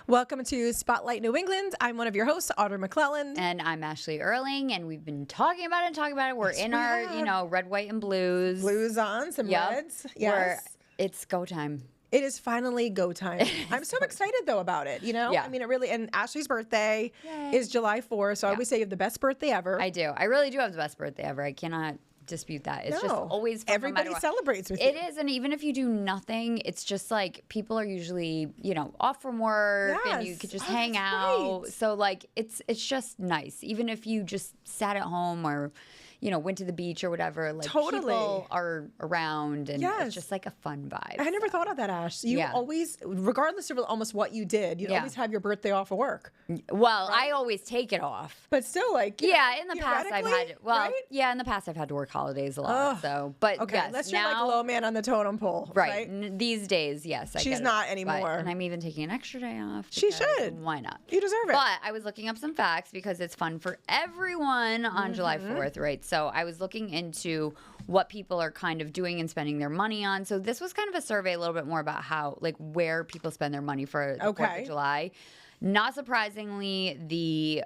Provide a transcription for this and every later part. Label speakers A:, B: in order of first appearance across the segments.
A: Welcome to Spotlight New England. I'm one of your hosts, Audrey McClellan.
B: And I'm Ashley Erling, and we've been talking about it. We're in our, red, white, and blues.
A: Blues on, some reds. Yes.
B: It's go time.
A: It is finally go time. I'm so excited, though, about it,
B: Yeah.
A: I mean, it really, and Ashley's birthday is July 4th, so I always say you have the best birthday ever.
B: I do. I really do have the best birthday ever. I cannot dispute that. It's just always fun.
A: Everybody celebrates with you.
B: It is, and even if you do nothing, it's just like people are usually, off from work and you could just hang out. Right. So like it's just nice. Even if you just sat at home or went to the beach or whatever, like people are around and it's just like a fun vibe.
A: I never thought of that, Ash. You always, regardless of almost what you did, you'd always have your birthday off of work.
B: Well, I always take it off.
A: But still, like,
B: in the past I've had, in the past I've had to work holidays a lot.
A: Unless you're like low man on the totem pole. Right.
B: These days, yes.
A: She's not anymore.
B: And I'm even taking an extra day off.
A: She should.
B: Why not?
A: You deserve it.
B: But I was looking up some facts because it's fun for everyone on July 4th, right? So I was looking into what people are kind of doing and spending their money on. So this was kind of a survey a little bit more about how, like, where people spend their money for the 4th of July. Not surprisingly, the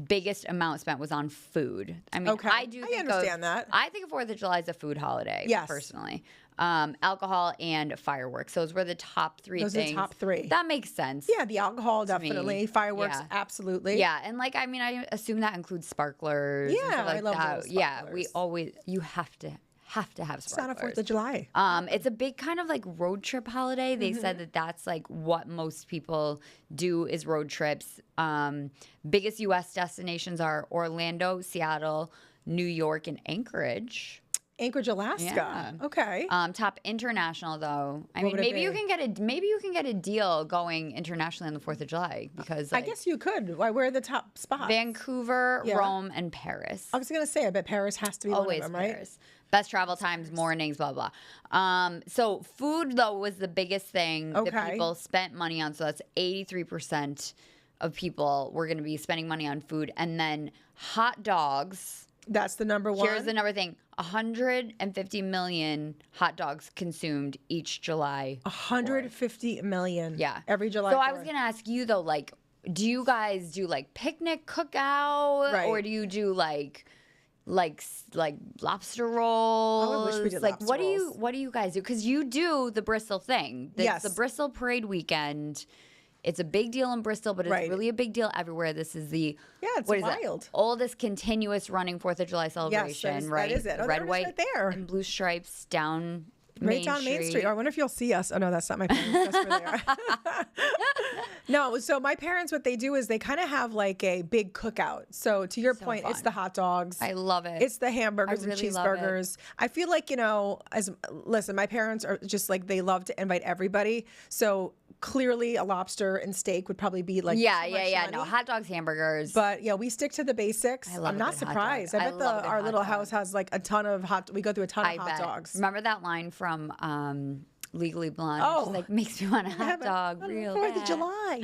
B: biggest amount spent was on food. I mean, I understand that. I think 4th of July is a food holiday, personally. Alcohol and fireworks. Those were the top three things.
A: Those are the top three.
B: That makes sense.
A: Yeah, the alcohol, definitely. Fireworks, absolutely.
B: Yeah, and I assume that includes sparklers.
A: Yeah,
B: and stuff like
A: I love
B: that.
A: those sparklers.
B: You have to have sparklers.
A: It's not a 4th of July.
B: It's a big kind of like road trip holiday. They said that that's like what most people do is road trips. Biggest U.S. destinations are Orlando, Seattle, New York, and Anchorage.
A: Anchorage, Alaska.
B: Yeah.
A: Okay.
B: Top international though. I mean, maybe you can get a deal going internationally on the 4th of July because
A: I guess you could. Why? Where are the top spots?
B: Vancouver, Rome, and Paris.
A: I was gonna say, I bet Paris has to be
B: always
A: one of them, right?
B: Paris. Best travel times, mornings, blah blah. So food though was the biggest thing that people spent money on. So that's 83% of people were going to be spending money on food, and then hot dogs.
A: That's the number one.
B: Here's the number thing. 150 million hot dogs consumed each July.
A: 150 million.
B: Yeah.
A: Every July.
B: So I was going to ask you though, like, do you guys do like picnic cookout or do you do like lobster rolls?
A: Oh, I wish we did lobster rolls.
B: What do you guys do? Because you do the Bristol thing. It's the Bristol Parade weekend. It's a big deal in Bristol, but it's really a big deal everywhere. This is the
A: wild.
B: Oldest continuous running 4th of July celebration,
A: yes,
B: right?
A: That is it. Oh,
B: red, white,
A: right there.
B: and blue stripes down
A: Main Street. Oh, I wonder if you'll see us. Oh, no, that's not my parents. That's where they are. No, so my parents, what they do is they kind of have like a big cookout. So to your point, it's the hot dogs.
B: I love it.
A: It's the hamburgers and cheeseburgers. I feel like, listen, my parents are just like, they love to invite everybody. So clearly a lobster and steak would probably be like money.
B: No, hot dogs, hamburgers.
A: But yeah, we stick to the basics. I'm not surprised. I bet our little house has like a ton of we go through a ton of hot dogs.
B: Remember that line from Legally Blonde? Oh, which, like, makes me want a hot dog real bad.
A: 4th of July.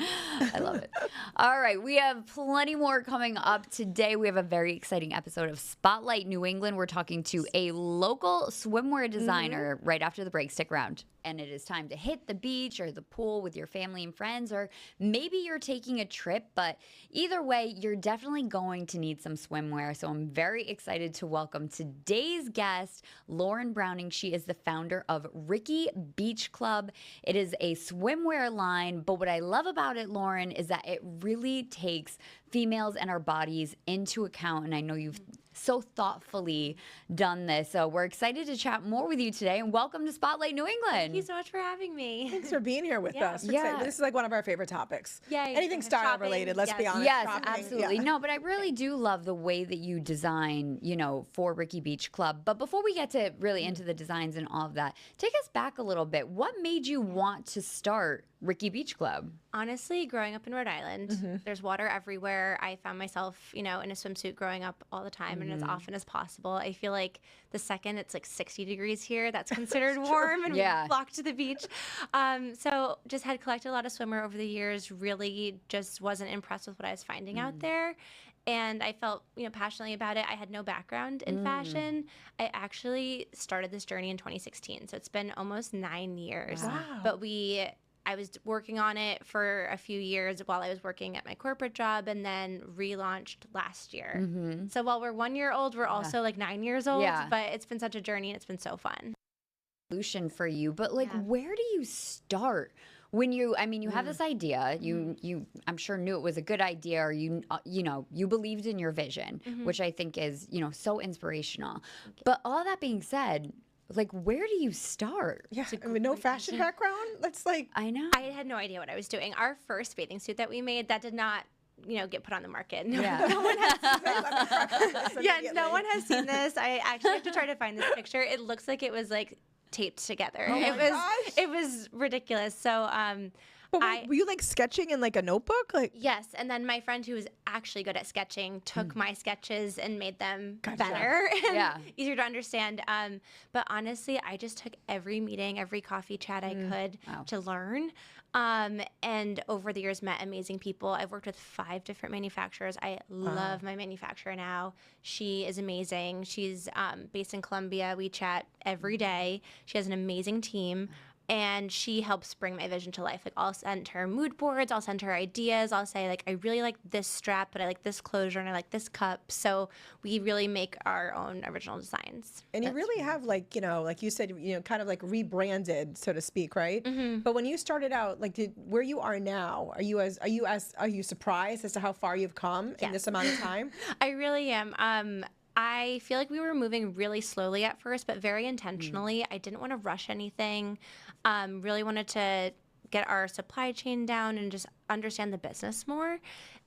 B: I love it. All right, we have plenty more coming up today. We have a very exciting episode of Spotlight New England. We're talking to a local swimwear designer right after the break. Stick around. And it is time to hit the beach or the pool with your family and friends, or maybe you're taking a trip, but either way, you're definitely going to need some swimwear. So I'm very excited to welcome today's guest, Lauren Browning. She is the founder of Ricki Beach Club. It is a swimwear line, but what I love about it, Lauren, is that it really takes females and our bodies into account, and I know you've so thoughtfully done this. So we're excited to chat more with you today, and welcome to Spotlight New England.
C: Thank you so much for having me.
A: Thanks for being here with us. This is like one of our favorite topics.
C: Yeah,
A: anything style related, let's be honest.
B: Yes,
A: shopping,
B: absolutely. Yeah. No, but I really do love the way that you design, for Ricki Beach Club. But before we get to really into the designs and all of that, take us back a little bit. What made you want to start Ricki Beach Club?
C: Honestly, growing up in Rhode Island, there's water everywhere. I found myself, in a swimsuit growing up all the time and as often as possible. I feel like the second it's like 60 degrees here, that's considered warm and we flock to the beach. So just had collected a lot of swimwear over the years, really just wasn't impressed with what I was finding out there. And I felt, passionately about it. I had no background in fashion. I actually started this journey in 2016. So it's been almost 9 years.
A: Wow.
C: But I was working on it for a few years while I was working at my corporate job, and then relaunched last year. So while we're 1 year old, we're also like 9 years old, but it's been such a journey and it's been so fun.
B: Solution for you, but like, where do you start? When you, I mean, you have this idea, you, I'm sure knew it was a good idea, or you know, you believed in your vision, which I think is, you know, so inspirational. But all that being said, like, where do you start?
A: Yeah, I mean, no fashion background. That's like,
B: I know.
C: I had no idea what I was doing. Our first bathing suit that we made, that did not, you know, get put on the market. No one has seen this. I actually have to try to find this picture. It looks like it was like taped together. It was ridiculous. So
A: but were you like sketching in like a notebook? Like,
C: yes, and then my friend who was actually good at sketching took my sketches and made them better and easier to understand. But honestly, I just took every meeting, every coffee chat I could to learn. And over the years met amazing people. I've worked with 5 different manufacturers. I love my manufacturer now. She is amazing. She's based in Colombia. We chat every day. She has an amazing team. And she helps bring my vision to life. Like, I'll send her mood boards, I'll send her ideas, I'll say, like, I really like this strap, but I like this closure, and I like this cup. So we really make our own original designs.
A: And you really have, like, you know, like you said, you know, kind of like rebranded, so to speak, right? But when you started out, like, where you are now, are you surprised as to how far you've come in this amount of time?
C: I really am. I feel like we were moving really slowly at first, but very intentionally. I didn't want to rush anything. Really wanted to get our supply chain down and just understand the business more.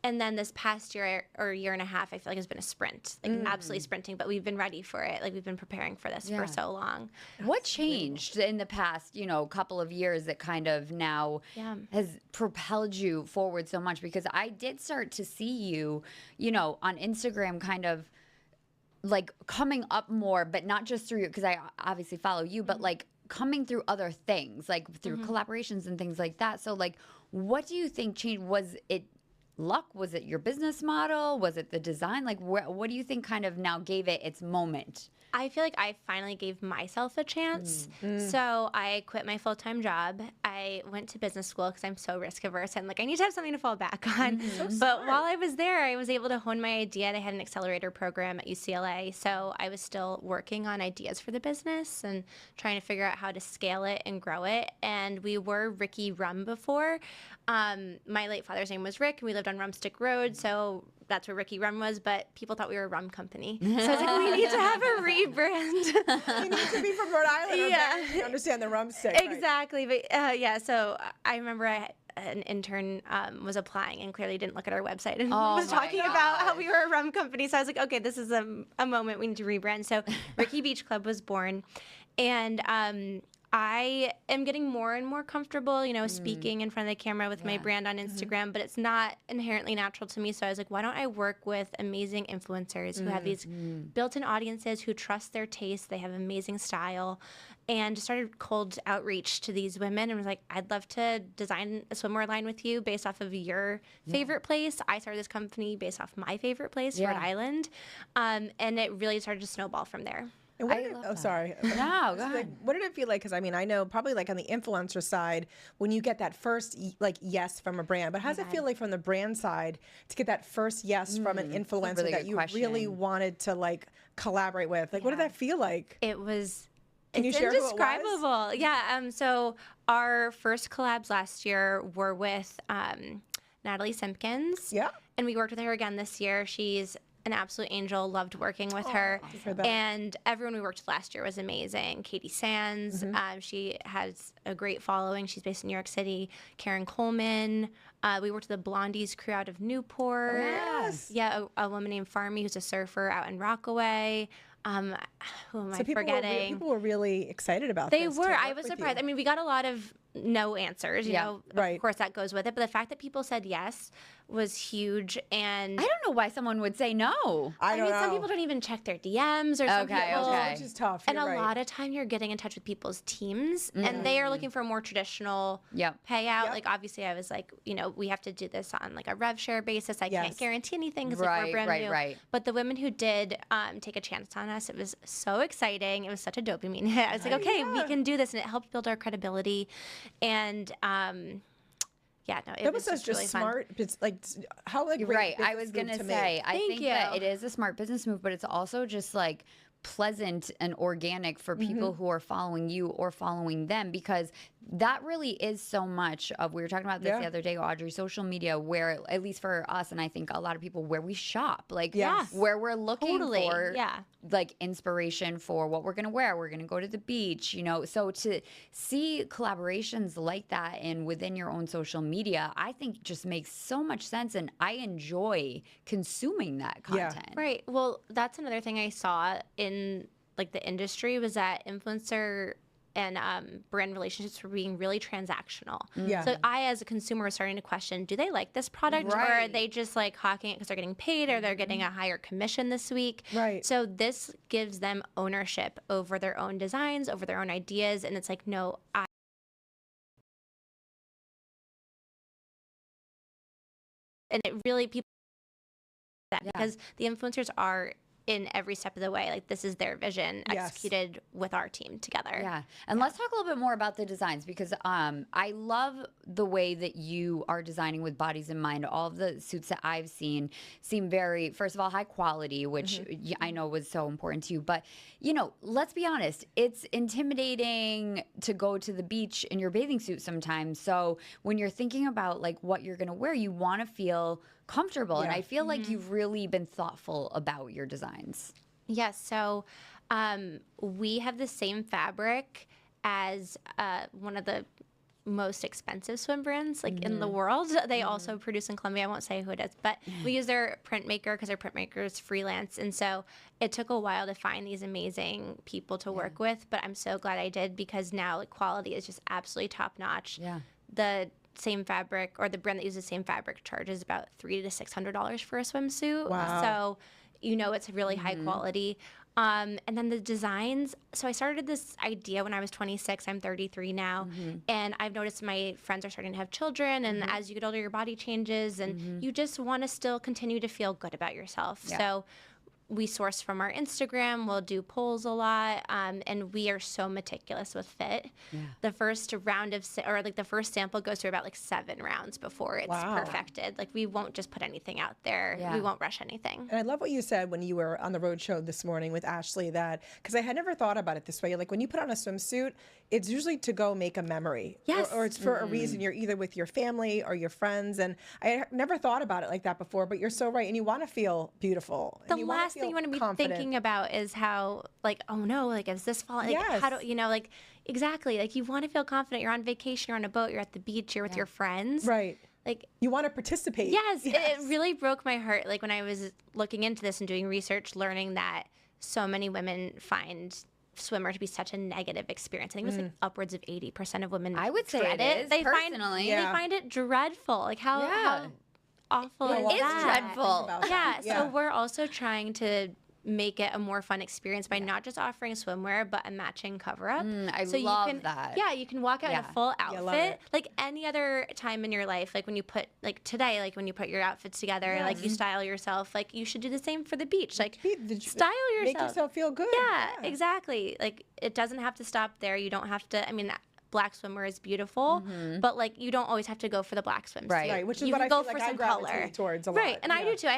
C: And then this past year or year and a half, I feel like has been a sprint, like absolutely sprinting, but we've been ready for it. Like, we've been preparing for this for so long.
B: What changed in the past, you know, couple of years that kind of now has propelled you forward so much? Because I did start to see you, you know, on Instagram kind of like coming up more, but not just through you, because I obviously follow you, but like coming through other things, like through collaborations and things like that. So like, what do you think changed? Was it luck? Was it your business model? Was it the design? Like, what do you think kind of now gave it its moment?
C: I feel like I finally gave myself a chance. So I quit my full-time job. I went to business school because I'm so risk averse and like, I need to have something to fall back on. But while I was there, I was able to hone my idea. They had an accelerator program at UCLA. So I was still working on ideas for the business and trying to figure out how to scale it and grow it. And we were Ricki Rum before. My late father's name was Rick, and we lived on Rumstick Road. So that's where Ricki Rum was, but people thought we were a rum company. So I was like, we need to have a rebrand.
A: You need to be from Rhode Island or you understand the rum stick.
C: Exactly. Right? But so I remember an intern was applying and clearly didn't look at our website and was talking about how we were a rum company. So I was like, okay, this is a moment we need to rebrand. So Ricki Beach Club was born. And I am getting more and more comfortable, you know, speaking in front of the camera with my brand on Instagram, but it's not inherently natural to me. So I was like, why don't I work with amazing influencers who have these built-in audiences, who trust their taste, they have amazing style, and just started cold outreach to these women and was like, I'd love to design a swimwear line with you based off of your favorite place. I started this company based off my favorite place, Rhode Island, and it really started to snowball from there.
A: And sorry.
B: No, go ahead.
A: Like, what did it feel like? Because I mean, I know probably like on the influencer side, when you get that first like yes from a brand, but how does it feel like from the brand side to get that first yes from an influencer
B: really
A: that you really wanted to like collaborate with? Like, what did that feel like?
C: It was.
A: Can you share who it was?
C: Indescribable. Yeah. So our first collabs last year were with Natalie Simpkins.
A: Yeah.
C: And we worked with her again this year. She's an absolute angel, loved working with her. And everyone we worked with last year was amazing. Katie Sands, she has a great following. She's based in New York City. Karen Coleman. We worked with the Blondies crew out of Newport.
A: Yes.
C: Yeah, a woman named Farmy who's a surfer out in Rockaway. Who am I forgetting?
A: People were really excited about
C: this.
A: They
C: were. I was surprised. I mean, we got a lot of no answers. You know, of course that goes with it. But the fact that people said yes was huge. And
B: I don't know why someone would say no.
C: I mean, some people don't even check their DMs or some people.
A: Which is tough.
C: And a lot of time you're getting in touch with people's teams and they are looking for a more traditional payout. Like, obviously I was like, you know, we have to do this on like a rev share basis. I can't guarantee anything because like, we're brand new. But the women who did take a chance on us. It was so exciting. It was such a dopamine hit. I was like, okay, we can do this. And it helped build our credibility. And yeah, no, it
A: That
C: was
A: was
C: just
A: such a
C: really
A: smart, it's like, how like
B: You're
A: great
B: right. I
A: business
B: was
A: move
B: gonna
A: to
B: say,
A: make.
B: I
C: Thank
B: think
C: you.
B: that it is a smart business move, but it's also just like pleasant and organic for people who are following you or following them, because that really is so much of, we were talking about this the other day, Audrey, social media, where at least for us, and I think a lot of people, where we shop, like where we're looking for like inspiration for what we're gonna wear. We're gonna go to the beach, you know. So to see collaborations like that and within your own social media, I think just makes so much sense, and I enjoy consuming that content.
C: Right. Well, that's another thing I saw in like the industry, was that influencer and brand relationships were being really transactional. So I, as a consumer, was starting to question, do they like this product, or are they just like hawking it because they're getting paid, or they're getting a higher commission this week? So this gives them ownership over their own designs, over their own ideas. And it's like, no, and it really, people, that because the influencers are in every step of the way, like this is their vision executed with our team together.
B: And let's talk a little bit more about the designs, because I love the way that you are designing with bodies in mind. All of the suits that I've seen seem very, first of all, high quality, which I know was so important to you. But, you know, let's be honest, it's intimidating to go to the beach in your bathing suit sometimes. So when you're thinking about like what you're going to wear, you want to feel comfortable. And I feel like you've really been thoughtful about your designs.
C: Yes. So we have the same fabric as one of the most expensive swim brands like in the world. They also produce in Colombia. I won't say who it is, but we use their printmaker because their printmaker is freelance. And so it took a while to find these amazing people to work with, but I'm so glad I did, because now like, quality is just absolutely top notch. The same fabric, or the brand that uses the same fabric, charges about $300 to $600 for a swimsuit. So you know it's really high quality. And then the designs. So I started this idea when I was 26. I'm 33 now. And I've noticed my friends are starting to have children. And as you get older, your body changes. And you just want to still continue to feel good about yourself. So we source from our Instagram. We'll do polls a lot, and we are so meticulous with fit. The first round of, or like the first sample goes through about like 7 rounds before it's perfected. Like we won't just put anything out there. We won't rush anything.
A: And I love what you said when you were on the road show this morning with Ashley, that because I had never thought about it this way. Like when you put on a swimsuit, it's usually to go make a memory, or it's for a reason. You're either with your family or your friends, and I never thought about it like that before. But you're so right, and you want to feel beautiful.
C: The last thing you want to be thinking about is how, like, oh no, like is this falling? Like, how do you know? Like, exactly. Like you want to feel confident. You're on vacation. You're on a boat. You're at the beach. You're with your friends.
A: Right.
C: Like
A: you want to participate.
C: Yes. It really broke my heart. Like when I was looking into this and doing research, learning that so many women find swimmer to be such a negative experience. I think it was like upwards of 80% of women.
B: I would say
C: dread
B: it is,
C: They
B: personally.
C: They find it dreadful. Like how awful is that?
B: Dreadful.
C: So we're also trying to make it a more fun experience by not just offering swimwear, but a matching cover-up.
B: I love that.
C: Yeah, you can walk out in a full outfit. Like any other time in your life, like when you put, like today, like when you put your outfits together, like you style yourself, like you should do the same for the beach. Like style yourself.
A: Make yourself feel good.
C: Yeah, exactly. Like it doesn't have to stop there. You don't have to, I mean, black swimwear is beautiful, but like you don't always have to go for the black swimsuit.
A: Right, which is
C: you
A: what
C: can
A: I
C: go
A: feel
C: for
A: like
C: some
A: I gravitate
C: color
A: towards a lot.
C: Right, and I do too.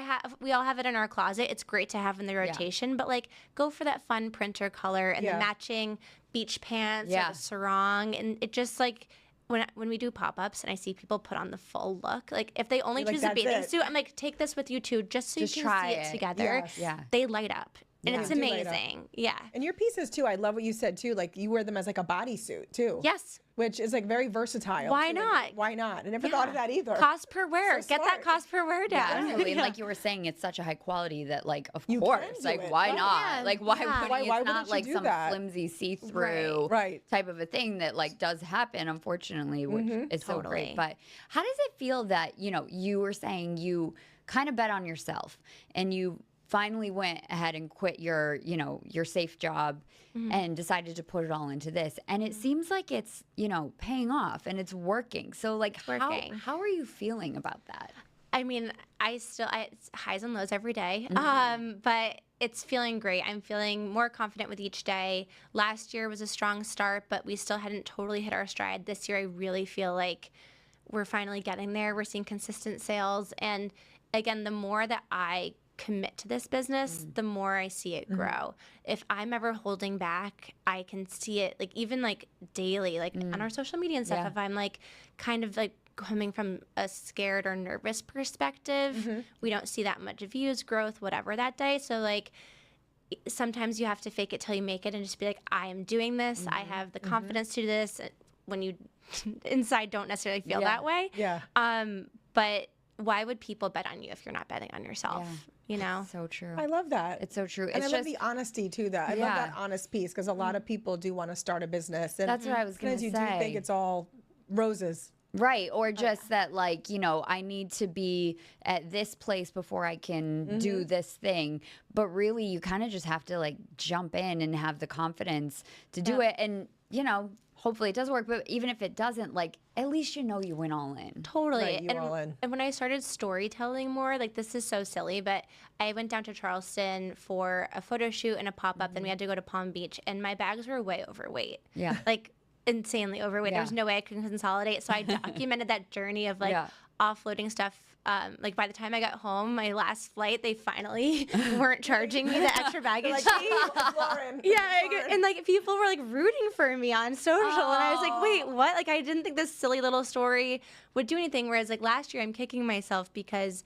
C: We all have it in our closet. It's great to have in the rotation, but like go for that fun printer color and the matching beach pants or the sarong, and it just like when we do pop-ups and I see people put on the full look, like if they only choose a bathing suit, I'm like, take this with you too, just so you can see it together. They light up. And it's amazing. Yeah.
A: And your pieces too, I love what you said too. Like you wear them as like a bodysuit too.
C: Yes.
A: Which is like very versatile.
C: Why
A: too.
C: not?
A: Why not? I never thought of that either.
C: Cost per wear.
A: So
C: Get that cost per wear down.
B: Definitely. And like you were saying, it's such a high quality that like, of
A: You
B: course,
A: can do
B: like
A: it.
B: why
A: Right.
B: not? Like why wouldn't
A: why
B: it's not
A: wouldn't you
B: like
A: do
B: some
A: that?
B: flimsy see-through type of a thing that like does happen, unfortunately, which is so great. But how does it feel that, you know, you were saying you kind of bet on yourself and you finally went ahead and quit your, you know, your safe job and decided to put it all into this. And it seems like it's, you know, paying off and it's working. So like how are you feeling about that?
C: I mean, it's highs and lows every day, but it's feeling great. I'm feeling more confident with each day. Last year was a strong start, but we still hadn't totally hit our stride. This year, I really feel like we're finally getting there. We're seeing consistent sales. And again, the more that I commit to this business, the more I see it grow. If I'm ever holding back, I can see it, like, even like daily, like on our social media and stuff. If I'm like kind of like coming from a scared or nervous perspective, we don't see that much views, growth, whatever that day. So like sometimes you have to fake it till you make it and just be like, I am doing this. I have the confidence to do this, when you inside don't necessarily feel that way. But why would people bet on you if you're not betting on yourself? You know?
B: So true.
A: I love that.
B: It's so true.
A: And I love the honesty too. I love that honest piece, because a lot of people do want to start a business. And
B: that's what I was going to say.
A: You do think it's all roses.
B: Right. Or just that, like, you know, I need to be at this place before I can do this thing. But really, you kind of just have to, like, jump in and have the confidence to do it. And, you know, hopefully it does work. But even if it doesn't, like, at least you know you went all in.
C: Totally.
A: Right, all in.
C: And when I started storytelling more, like, this is so silly, but I went down to Charleston for a photo shoot and a pop-up. Then we had to go to Palm Beach. And my bags were way overweight. Yeah. Like, insanely overweight. There was no way I could consolidate. So I documented that journey of like offloading stuff. Like by the time I got home, my last flight, they finally weren't charging me the extra baggage fee.
A: Lauren,
C: and like people were like rooting for me on social, and I was like, wait, what? Like I didn't think this silly little story would do anything. Whereas like last year, I'm kicking myself because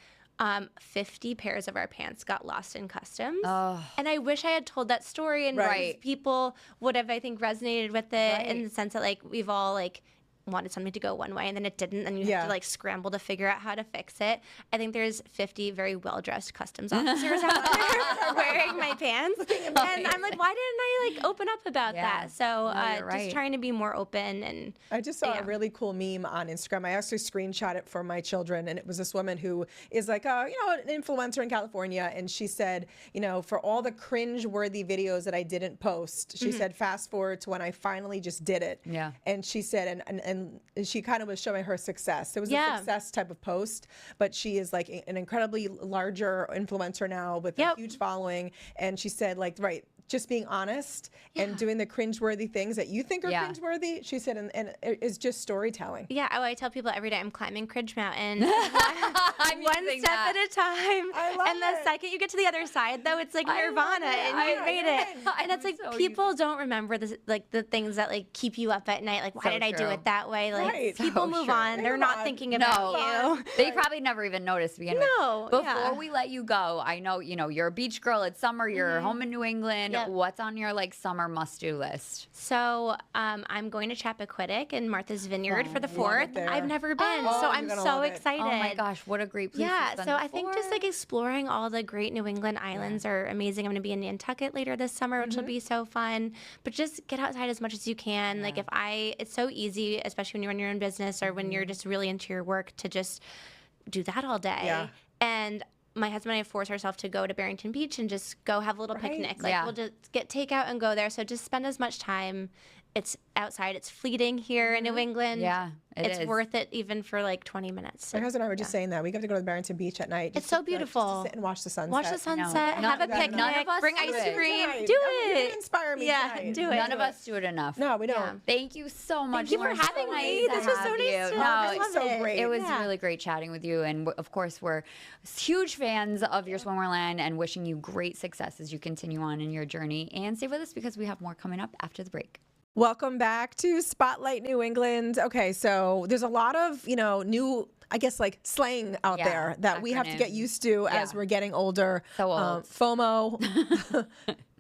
C: 50 pairs of our pants got lost in customs. And I wish I had told that story, and people would have, I think, resonated with it in the sense that like we've all like wanted something to go one way and then it didn't, and you have to like scramble to figure out how to fix it. I think there's 50 very well-dressed customs officers out there wearing my pants, and I'm like, why didn't I like open up about that? So just trying to be more open. And
A: I just saw a really cool meme on Instagram. I actually screenshot it for my children, and it was this woman who is like an influencer in California, and she said, you know, for all the cringe-worthy videos that I didn't post, she said, fast forward to when I finally just did it. And she said, and she kind of was showing her success. It was a success type of post, but she is like an incredibly larger influencer now with a huge following. And she said, like, just being honest and doing the cringeworthy things that you think are cringeworthy, she said, and it's just storytelling.
C: Yeah, I tell people every day I'm climbing Cringe Mountain, one step at a time. And the second you get to the other side, though, it's like nirvana, and you made it. And it's like people don't remember the things that like keep you up at night. Like, why did I do it that way? Like people move on. They're not thinking about you.
B: They probably never even noticed to begin with.
C: No.
B: Before we let you go, I know you're a beach girl. It's summer. You're home in New England. What's on your like summer must-do list?
C: So I'm going to Chappaquiddick and Martha's Vineyard for the 4th. I've never been, so I'm so excited.
B: Oh my gosh, what a great place!
C: Yeah, so I think just like exploring all the great New England islands are amazing. I'm going to be in Nantucket later this summer, which will be so fun. But just get outside as much as you can. Like it's so easy, especially when you run your own business or when you're just really into your work, to just do that all day. And my husband and I force ourselves to go to Barrington Beach and just go have a little picnic. Like we'll just get takeout and go there. So just spend as much time. It's outside. It's fleeting here in New England.
B: Yeah,
C: it's worth it even for like 20 minutes.
A: My husband and I were just saying that. We got to go to Barrington Beach at night.
C: It's so beautiful.
A: Just to sit and watch the sunset.
C: Watch the sunset. Have a picnic. Bring ice cream. Do it.
A: Inspire me.
C: Yeah, do it.
B: None of us do it enough.
A: No, we don't.
B: Thank you so much.
C: Thank you for having me. This was so nice.
A: No, it was so great.
B: It was really great chatting with you. And of course, we're huge fans of your swimwear and wishing you great success as you continue on in your journey. And stay with us because we have more coming up after the break.
A: Welcome back to Spotlight New England. Okay, so there's a lot of, new, I guess, like slang out there that we have to get used to as we're getting older.
B: So old.
A: FOMO,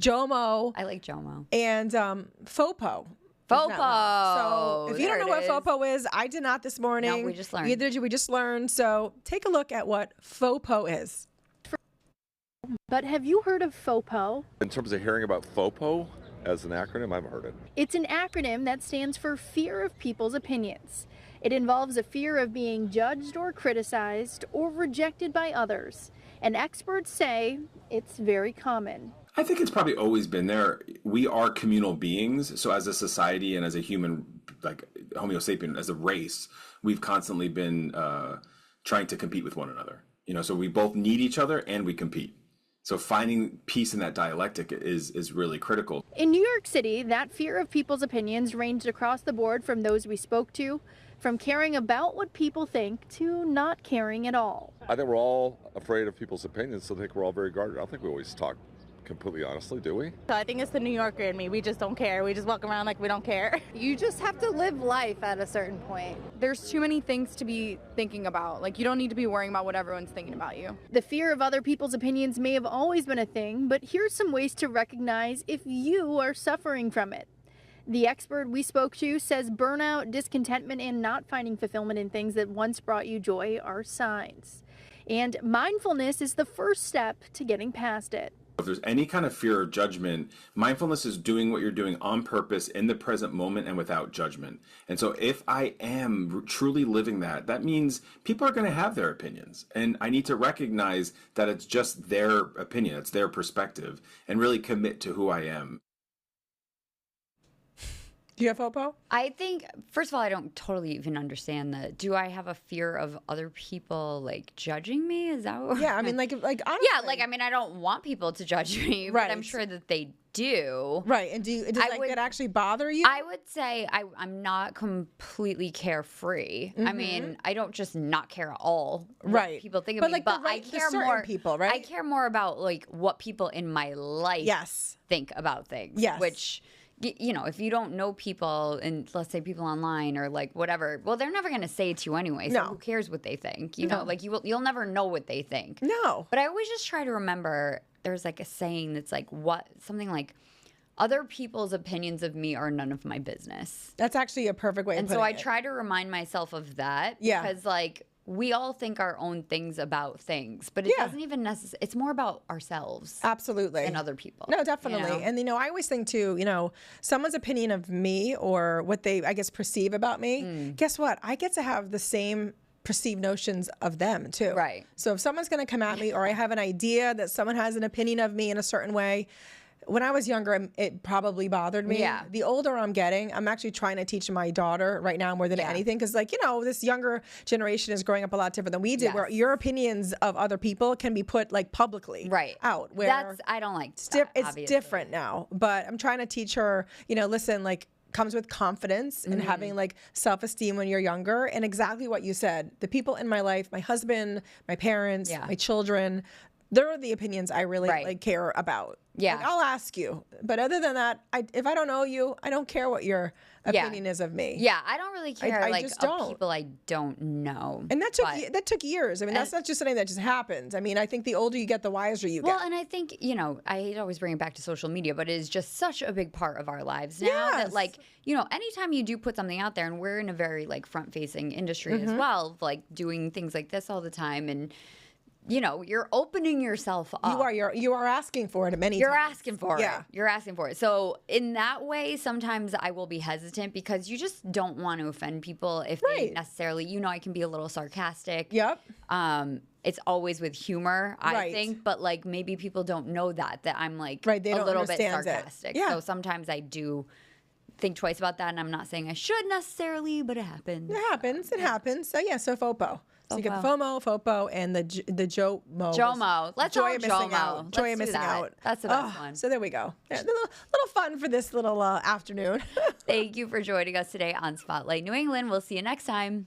A: JOMO.
B: I like JOMO.
A: And FOPO.
B: FOPO.
A: So if you don't know what FOPO is, I did not this morning.
B: No, we just learned.
A: Neither did we, just learned. So take a look at what FOPO is.
D: But have you heard of FOPO?
E: In terms of hearing about FOPO as an acronym, I haven't heard it.
D: It's an acronym that stands for Fear of People's Opinions. It involves a fear of being judged or criticized or rejected by others. And experts say it's very common.
F: I think it's probably always been there. We are communal beings. So as a society and as a human, like Homo sapien, as a race, we've constantly been trying to compete with one another. So we both need each other and we compete. So finding peace in that dialectic is really critical.
D: In New York City, that fear of people's opinions ranged across the board from those we spoke to, from caring about what people think to not caring at all.
E: I think we're all afraid of people's opinions, so I think we're all very guarded. I don't think we always talk completely honestly, do we?
G: So I think it's the New Yorker in me. We just don't care. We just walk around like we don't care.
H: You just have to live life at a certain point. There's too many things to be thinking about. Like, you don't need to be worrying about what everyone's thinking about you.
D: The fear of other people's opinions may have always been a thing, but here's some ways to recognize if you are suffering from it. The expert we spoke to says burnout, discontentment, and not finding fulfillment in things that once brought you joy are signs. And mindfulness is the first step to getting past it.
F: If there's any kind of fear or judgment, mindfulness is doing what you're doing on purpose in the present moment and without judgment. And so if I am truly living that, that means people are going to have their opinions. And I need to recognize that it's just their opinion, it's their perspective, and really commit to who I am.
A: Do you have FOPO?
B: I think, first of all, I don't totally even understand do I have a fear of other people like judging me? Is that what?
A: Yeah, I mean, like honestly.
B: Yeah, like, I mean, I don't want people to judge me, but I'm sure that they do.
A: Right, and does that actually bother you?
B: I would say I'm not completely carefree. I mean, I don't just not care at all what people think of me,
A: like
B: but I care more.
A: People, right?
B: I care more about like what people in my life think about things.
A: Yes.
B: Which, if you don't know people, and let's say people online or like whatever, well, they're never going to say it to you anyway. So who cares what they think? Like you'll never know what they think.
A: No.
B: But I always just try to remember there's like a saying that's like something like, other people's opinions of me are none of my business.
A: That's actually a perfect way of putting it.
B: And so I try to remind myself of that.
A: Yeah.
B: Because like we all think our own things about things, but it doesn't even necessarily, it's more about ourselves.
A: Absolutely.
B: And other people.
A: No, definitely. And, I always think too, someone's opinion of me or what they, I guess, perceive about me, guess what? I get to have the same perceived notions of them too.
B: Right.
A: So if someone's going to come at me or I have an idea that someone has an opinion of me in a certain way, when I was younger, it probably bothered me.
B: Yeah.
A: The older I'm getting, I'm actually trying to teach my daughter right now more than anything. Because, this younger generation is growing up a lot different than we did, where your opinions of other people can be put publicly out. Where
B: I don't like
A: it's different now. But I'm trying to teach her, listen, comes with confidence and having self-esteem when you're younger. And exactly what you said, the people in my life, my husband, my parents, my children, they're the opinions I really care about.
B: Yeah.
A: I'll ask you. But other than that, if I don't know you, I don't care what your opinion is of me.
B: Yeah, I don't really care
A: I just don't.
B: of people I don't know.
A: And that took years. I mean, that's not just something that just happens. I mean, I think the older you get, the wiser you get.
B: Well, and I think, I always bring it back to social media, but it is just such a big part of our lives now that anytime you do put something out there, and we're in a very front-facing industry as well, doing things like this all the time, and you're opening yourself up.
A: You are asking for it many times.
B: You're asking for it.
A: Yeah.
B: You're asking for it. So in that way, sometimes I will be hesitant because you just don't want to offend people if they necessarily, I can be a little sarcastic.
A: Yep.
B: It's always with humor, I think, but maybe people don't know that I'm
A: they
B: a
A: don't
B: little bit
A: understand
B: sarcastic.
A: it. Yeah.
B: So sometimes I do think twice about that, and I'm not saying I should necessarily, but it happens.
A: It happens. So so FOPO. So you get the FOMO, FOPO, and the JOMO.
B: JOMO. Let's
A: joy
B: all
A: of missing
B: JOMO.
A: out. Joy of missing out.
B: That's the best one.
A: So there we go. Yeah, little fun for this little afternoon.
B: Thank you for joining us today on Spotlight New England. We'll see you next time.